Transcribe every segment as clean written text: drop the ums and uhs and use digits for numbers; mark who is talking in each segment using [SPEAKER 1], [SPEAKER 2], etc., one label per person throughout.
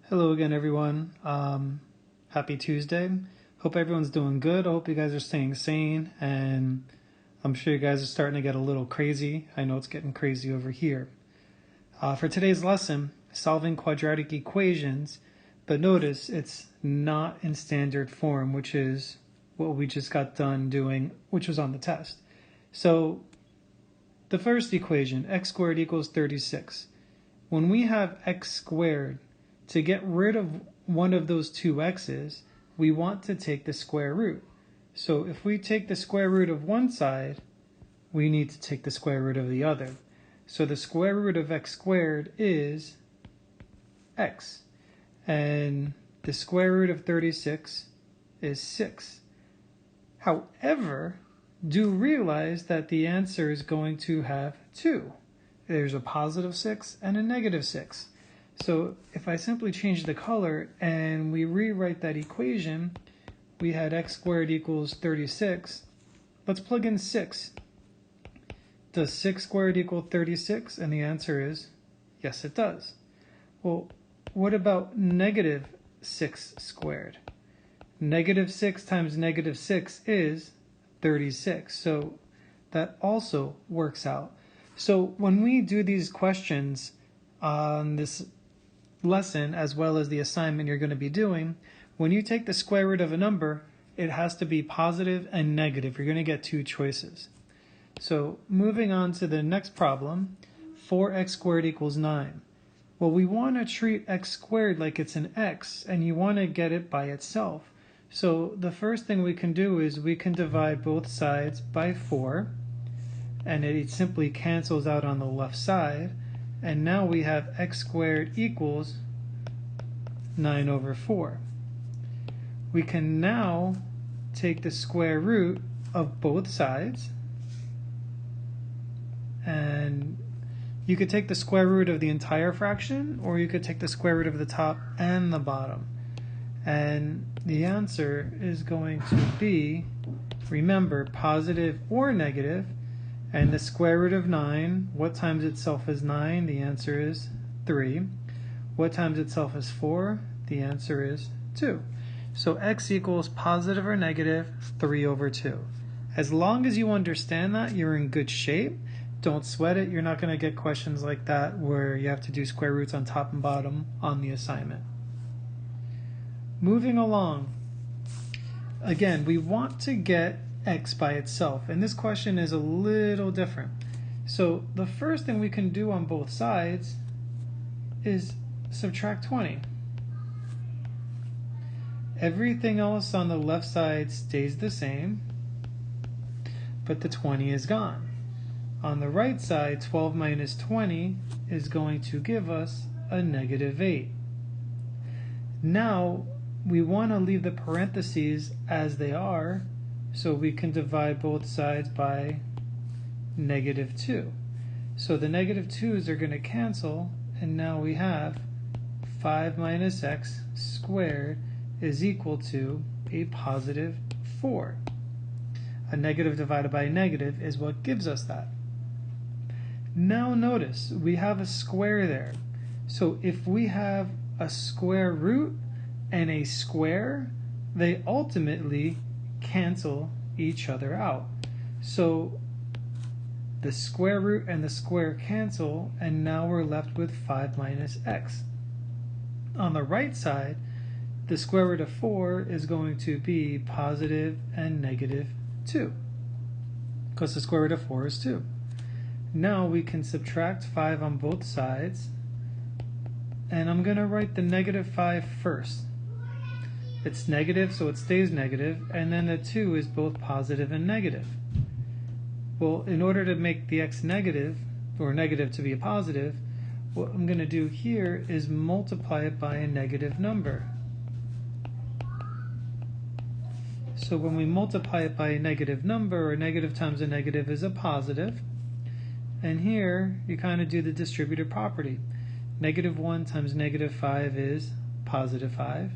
[SPEAKER 1] Hello again, everyone. Happy Tuesday. Hope everyone's doing good. I hope you guys are staying sane, and I'm sure you guys are starting to get a little crazy. I know it's getting crazy over here. For today's lesson, solving quadratic equations, but notice it's not in standard form, which is what we just got done doing, which was on the test. So the first equation, x squared equals 36. When we have x squared, to get rid of one of those two x's, we want to take the square root. So if we take the square root of one side, we need to take the square root of the other. So the square root of x squared is x. And the square root of 36 is 6. However, do realize that the answer is going to have 2. There's a positive 6 and a negative 6. So if I simply change the color and we rewrite that equation, we had x squared equals 36. Let's plug in 6. Does 6 squared equal 36? And the answer is yes, it does. Well, what about negative 6 squared? Negative 6 times negative 6 is 36. So that also works out. So when we do these questions on this lesson, as well as the assignment you're going to be doing, when you take the square root of a number, it has to be positive and negative. You're going to get two choices. So moving on to the next problem, 4x squared equals 9. Well, we want to treat x squared like it's an x, and you want to get it by itself. So the first thing we can do is we can divide both sides by 4, and it simply cancels out on the left side. And now we have x squared equals 9 over 4. We can now take the square root of both sides, and you could take the square root of the entire fraction, or you could take the square root of the top and the bottom. And the answer is going to be, remember, positive or negative. And the square root of 9, what times itself is 9? The answer is 3. What times itself is 4? The answer is 2. So x equals positive or negative 3 over 2. As long as you understand that, you're in good shape. Don't sweat it. You're not going to get questions like that where you have to do square roots on top and bottom on the assignment. Moving along. Again, we want to get x by itself, and this question is a little different. So the first thing we can do on both sides is subtract 20. Everything else on the left side stays the same, but the 20 is gone. On the right side, 12 minus 20 is going to give us a negative 8. Now we want to leave the parentheses as they are, so we can divide both sides by negative 2. So the negative 2's are going to cancel, and now we have 5 minus x squared is equal to a positive 4. A negative divided by a negative is what gives us that. Now notice, we have a square there. So if we have a square root and a square, they ultimately cancel each other out. So the square root and the square cancel, and now we're left with 5 minus x. On the right side, the square root of 4 is going to be positive and negative 2, because the square root of 4 is 2. Now we can subtract 5 on both sides, and I'm going to write the negative 5 first. It's negative, so it stays negative, and then the 2 is both positive and negative. Well, in order to make the x negative, or negative to be a positive, what I'm going to do here is multiply it by a negative number. So when we multiply it by a negative number, a negative times a negative is a positive. And here, you kind of do the distributive property. Negative 1 times negative 5 is positive 5.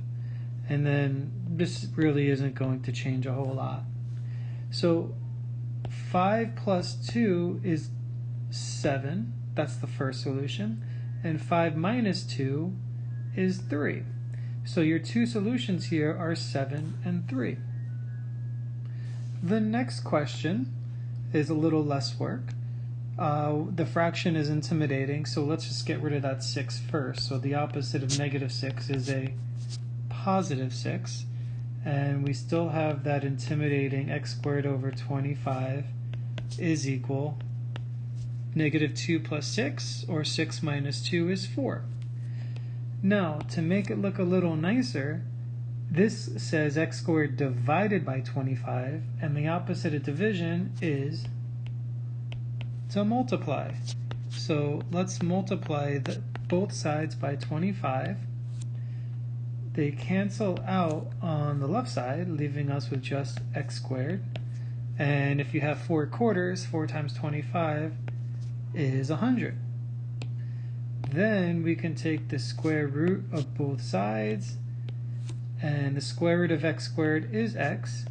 [SPEAKER 1] And then this really isn't going to change a whole lot. So 5 plus 2 is 7. That's the first solution. And 5 minus 2 is 3. So your two solutions here are 7 and 3. The next question is a little less work. The fraction is intimidating, so let's just get rid of that 6 first. So the opposite of negative 6 is a positive 6. And we still have that intimidating x squared over 25 is equal negative 2 plus 6, or 6 minus 2 is 4. Now, to make it look a little nicer, this says x squared divided by 25, and the opposite of division is to multiply. So let's multiply both sides by 25. They cancel out on the left side, leaving us with just x squared. And if you have 4 quarters, 4 times 25 is 100. Then we can take the square root of both sides, and the square root of x squared is x,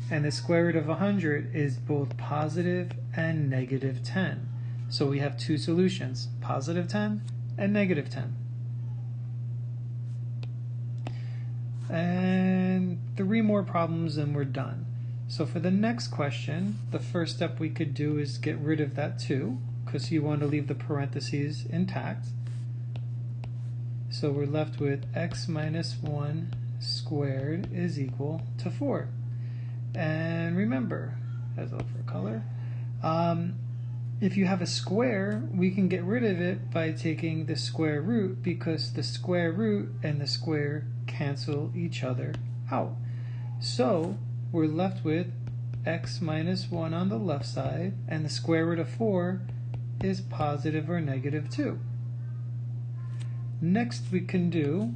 [SPEAKER 1] and the square root of 100 is both positive and negative 10. So we have two solutions, positive 10 and negative 10. And 3 more problems and we're done. So for the next question, the first step we could do is get rid of that 2, because you want to leave the parentheses intact. So we're left with x minus 1 squared is equal to 4. And remember, as I look for color, if you have a square, we can get rid of it by taking the square root, because the square root and the square cancel each other out. So we're left with x minus 1 on the left side, and the square root of 4 is positive or negative 2. Next we can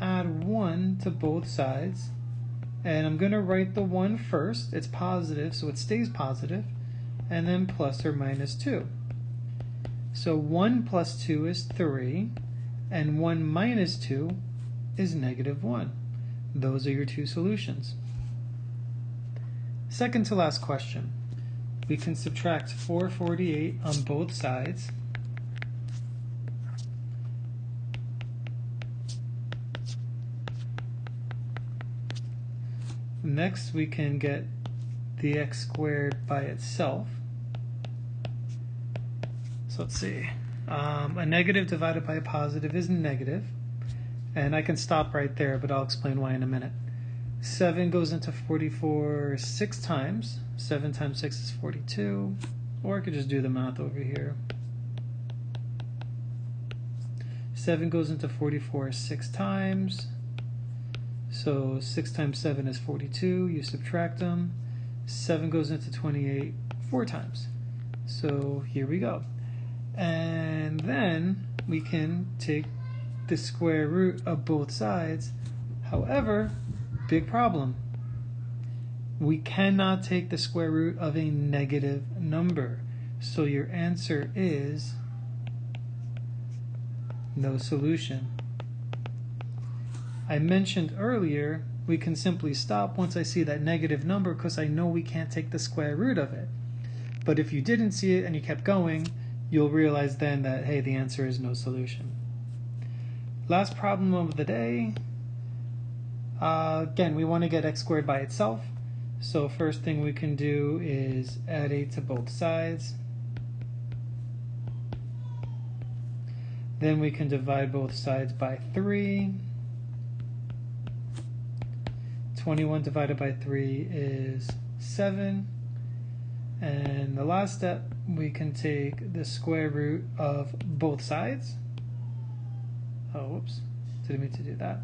[SPEAKER 1] add 1 to both sides, and I'm going to write the 1 first. It's positive, so it stays positive, and then plus or minus 2. So 1 plus 2 is 3, and 1 minus 2 is negative 1. Those are your two solutions. Second to last question. We can subtract 448 on both sides. Next, we can get the x squared by itself. So let's see. A negative divided by a positive is negative. And I can stop right there, but I'll explain why in a minute. 7 goes into 44 6 times. 7 times 6 is 42. Or I could just do the math over here. 7 goes into 44 6 times. So 6 times 7 is 42. You subtract them. 7 goes into 28 4 times. So here we go. And then we can take the square root of both sides. However, big problem. We cannot take the square root of a negative number. So your answer is no solution. I mentioned earlier we can simply stop once I see that negative number, because I know we can't take the square root of it. But if you didn't see it and you kept going, you'll realize then that, hey, the answer is no solution. Last problem of the day. Again, we want to get x squared by itself. So first thing we can do is add 8 to both sides. Then we can divide both sides by 3. 21 divided by 3 is 7. And the last step, we can take the square root of both sides. Oh, whoops, didn't mean to do that.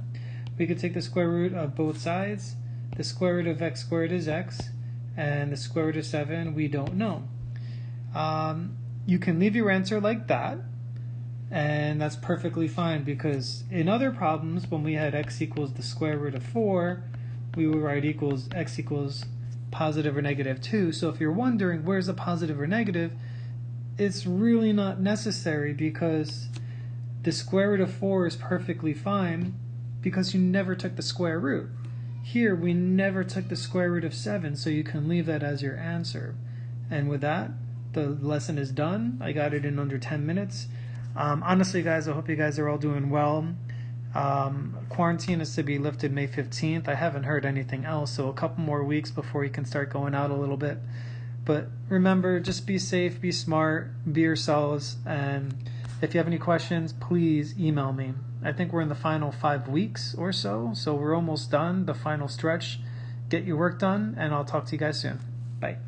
[SPEAKER 1] We could take the square root of both sides. The square root of x squared is x, and the square root of 7 we don't know. You can leave your answer like that, and that's perfectly fine, because in other problems, when we had x equals the square root of 4, we would write x equals positive or negative 2. So if you're wondering where's the positive or negative, it's really not necessary, because the square root of 4 is perfectly fine because you never took the square root. Here we never took the square root of 7, so you can leave that as your answer. And with that, the lesson is done. I got it in under 10 minutes. Honestly, guys, I hope you guys are all doing well. Quarantine is to be lifted May 15th. I haven't heard anything else, so a couple more weeks before you can start going out a little bit. But remember, just be safe, be smart, be yourselves, and if you have any questions, please email me. I think we're in the final 5 weeks or so we're almost done, the final stretch. Get your work done, and I'll talk to you guys soon. Bye.